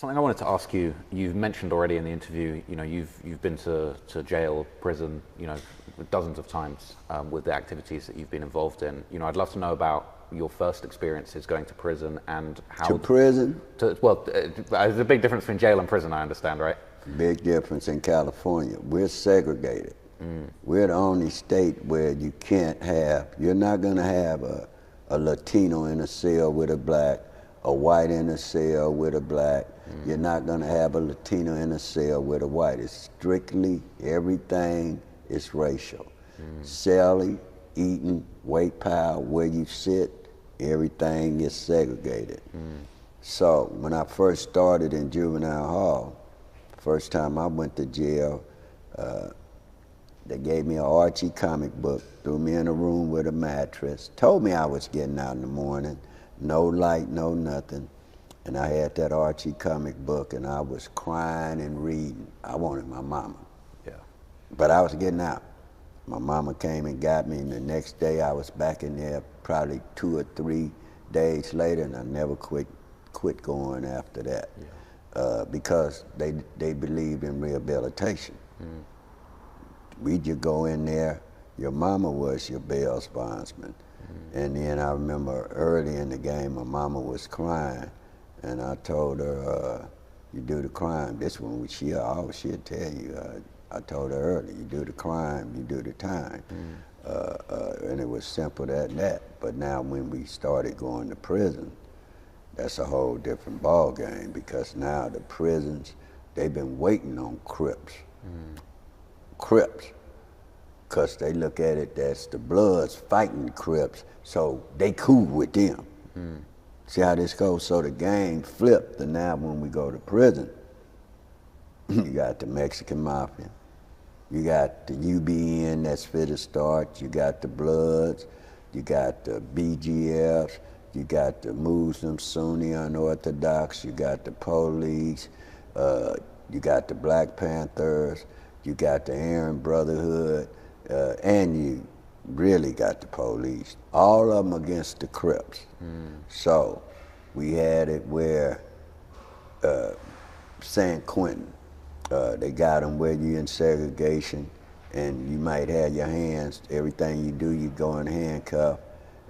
Something I wanted to ask you, you've mentioned already in the interview, you know, you've been to jail, prison, you know, dozens of times with the activities that you've been involved in. You know, I'd love to know about your first experiences going to prison and how... To prison? Well, there's a big difference between jail and prison, I understand, right? Big difference in California. We're segregated. We're the only state where you can't have, you're not gonna have a Latino in a cell with a black, a white in a cell with a black. You're not gonna have a Latino in a cell with a white. It's strictly, everything is racial. Selling, eating, weight pile, where you sit, everything is segregated. So when I first started in juvenile hall, first time I went to jail, they gave me an Archie comic book, threw me in a room with a mattress, told me I was getting out in the morning, no light, no nothing. And I had that Archie comic book and I was crying and reading. I wanted my mama. Yeah. But I was getting out. My mama came and got me, and the next day I was back in there probably 2 or 3 days later, and I never quit going after that. Yeah. Because they believed in rehabilitation. We just go in there, your mama was your bail bondsman. And then I remember early in the game, my mama was crying, and I told her, you do the crime. This one, she'll tell you, I told her early, you do the crime, you do the time. And it was simple as that. But now when we started going to prison, that's a whole different ball game, because now the prisons, they've been waiting on Crips. Crips, because they look at it as the Bloods fighting Crips, so they cool with them. See how this goes? So the game flipped, and now when we go to prison, you got the Mexican Mafia, you got the UBN that's fit to start, you got the Bloods, you got the BGFs, you got the Muslim, Sunni, Unorthodox, you got the police, you got the Black Panthers, you got the Aryan Brotherhood, and you really got the police. All of them against the Crips. So we had it where San Quentin, they got them where you in segregation, and you might have your hands, everything you do, you go in handcuff,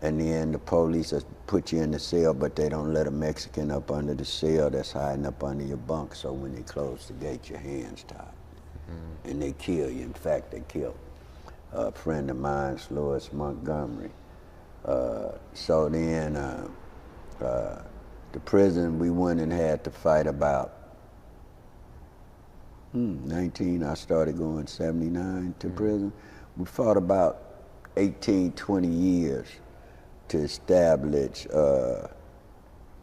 and then the police put you in the cell, but they don't let a Mexican up under the cell that's hiding up under your bunk, so when they close the gate, your hands tied. And they kill you. In fact, they killed a friend of mine, Louis Montgomery. So then the prison, we went and had to fight about 19, I started going 79 to prison. We fought about 18, 20 years to establish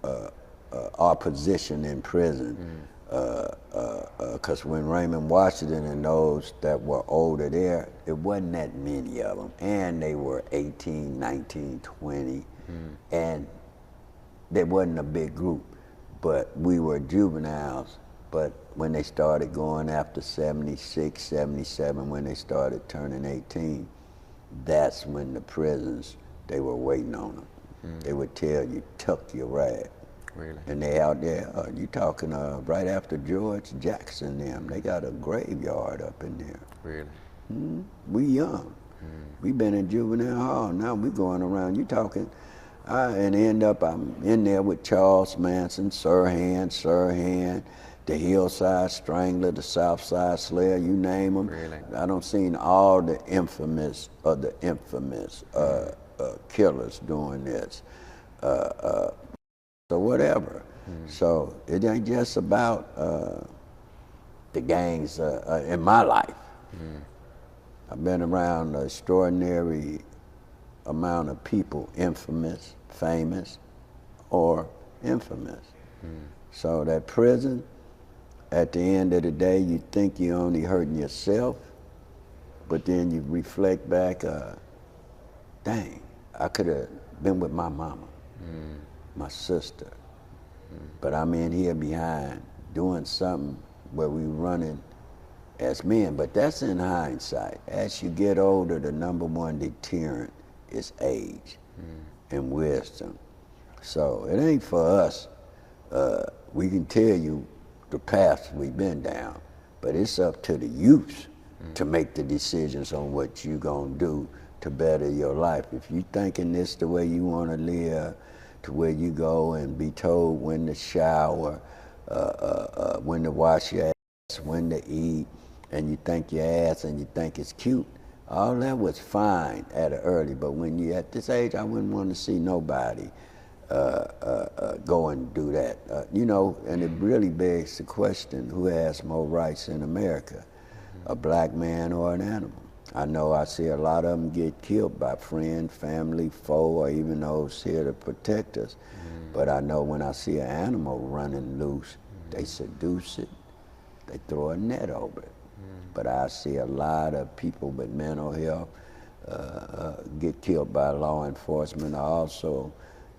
our position in prison. Because when Raymond Washington and those that were older there, it wasn't that many of them. And they were 18, 19, 20. And there wasn't a big group. But we were juveniles. But when they started going after 76, 77, when they started turning 18, that's when the prisons, they were waiting on them. They would tell you, tuck your rag. Really? And they out there, you talking right after George Jackson them, they got a graveyard up in there. Really? We young. We been in juvenile hall, now we going around, you talking, and end up, I'm in there with Charles Manson, Sirhan, the Hillside Strangler, the Southside Slayer, you name them. Really? I done seen all the infamous killers doing this. So whatever. So it ain't just about the gangs in my life. I've been around an extraordinary amount of people, infamous, famous, or infamous. So that prison, at the end of the day, you think you're only hurting yourself, but then you reflect back, dang, I could have been with my mama, my sister, but I'm in here behind doing something where we running as men, but that's in hindsight. As you get older, the number one deterrent is age and wisdom. So it ain't for us. We can tell you the path we've been down, but it's up to the youth to make the decisions on what you're gonna do to better your life. If you thinking this the way you wanna live, to where you go and be told when to shower, when to wash your ass, when to eat, and you think your ass and you think it's cute, all that was fine at an early, but when you at this age, I wouldn't want to see nobody go and do that. You know, and it really begs the question, who has more rights in America, a black man or an animal? I know I see a lot of them get killed by friend, family, foe, or even those here to protect us. But I know when I see an animal running loose, they seduce it, they throw a net over it. But I see a lot of people with mental health get killed by law enforcement. I also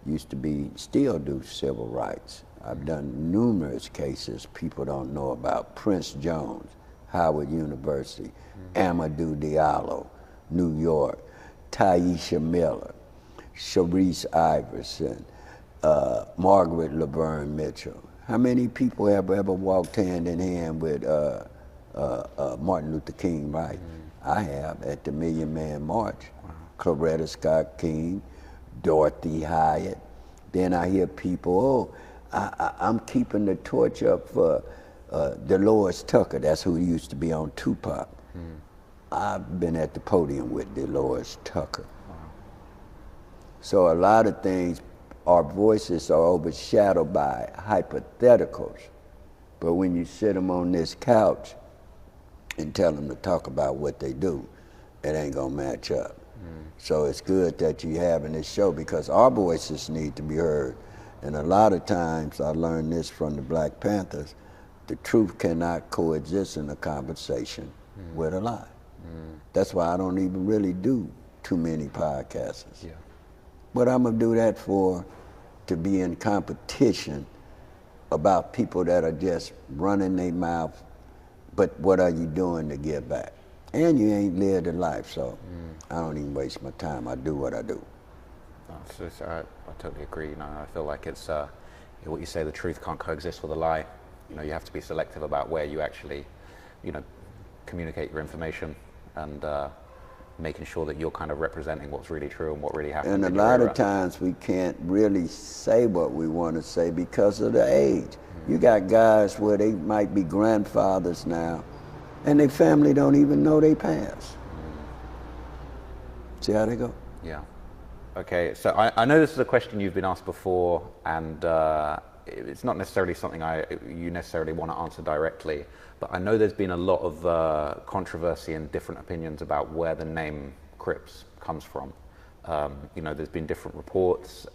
used to be, still do civil rights. I've done numerous cases people don't know about. Prince Jones, Howard University, Amadou Diallo, New York, Taisha Miller, Sharice Iverson, Margaret Laverne Mitchell. How many people have ever walked hand in hand with Martin Luther King, right? I have, at the Million Man March. Coretta Scott King, Dorothy Hyatt. Then I hear people, I'm keeping the torch up for Dolores Tucker. That's who used to be on Tupac. I've been at the podium with Dolores Tucker. So a lot of things, our voices are overshadowed by hypotheticals. But when you sit them on this couch and tell them to talk about what they do, it ain't gonna match up. So it's good that you having this show, because our voices need to be heard. And a lot of times, I learned this from the Black Panthers, the truth cannot coexist in a conversation with a lie. That's why I don't even really do too many podcasts. Yeah. What I'm gonna do that for, to be in competition about people that are just running their mouth, but what are you doing to give back? And you ain't lived a life, so I don't even waste my time. I do what I do. I totally agree. You know, I feel like it's what you say, the truth can't coexist with a lie. You know, you have to be selective about where you actually, you know, communicate your information, and making sure that you're kind of representing what's really true and what really happened. And a lot of times we can't really say what we want to say because of the age. You got guys where they might be grandfathers now, and their family don't even know they passed. See how they go? Yeah. Okay, so I know this is a question you've been asked before, and it's not necessarily something you necessarily want to answer directly, but I know there's been a lot of controversy and different opinions about where the name Crips comes from. You know, there's been different reports.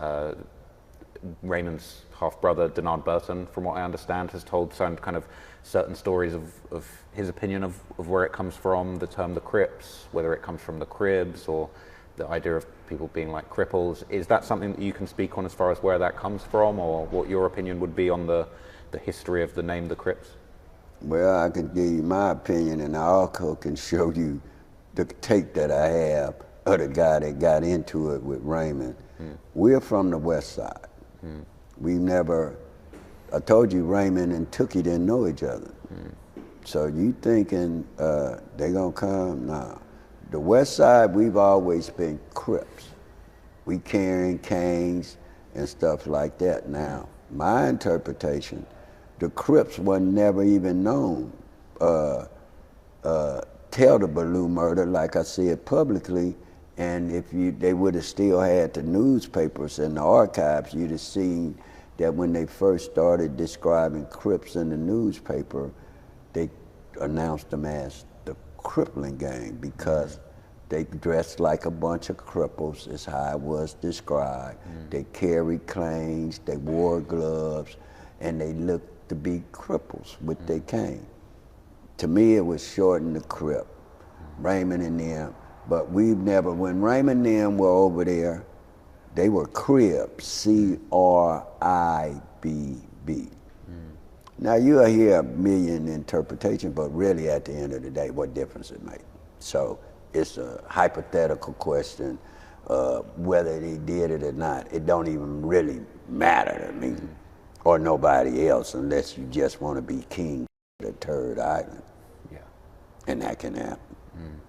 Raymond's half-brother, Denard Burton, from what I understand, has told some kind of certain stories of his opinion of where it comes from, the term the Crips, whether it comes from the Cribs or the idea of people being like cripples. Is that something that you can speak on as far as where that comes from, or what your opinion would be on the history of the name the Crips? Well, I can give you my opinion, and I also can show you the tape that I have of the guy that got into it with Raymond. We're from the West Side. We never, I told you Raymond and Tookie didn't know each other. So you thinking they gonna come? Nah. The West Side, we've always been Crips. We carrying canes and stuff like that. Now, my interpretation, the Crips were never even known. Tell the Ballou murder, like I said publicly, and if they would have still had the newspapers and the archives, you'd have seen that when they first started describing Crips in the newspaper, they announced them as the Crippling Gang, because they dressed like a bunch of cripples, is how it was described. They carried canes, they wore gloves, and they looked to be cripples with their cane. To me, it was shortened to Crip, Raymond and them. But we've never, when Raymond and them were over there, they were Crips, C-R-I-B-B. Now you'll hear a million interpretations, but really at the end of the day, what difference it makes? So it's a hypothetical question, whether they did it or not. It don't even really matter to me. or nobody else, unless you just want to be king of the third island. Yeah. And that can happen. Mm.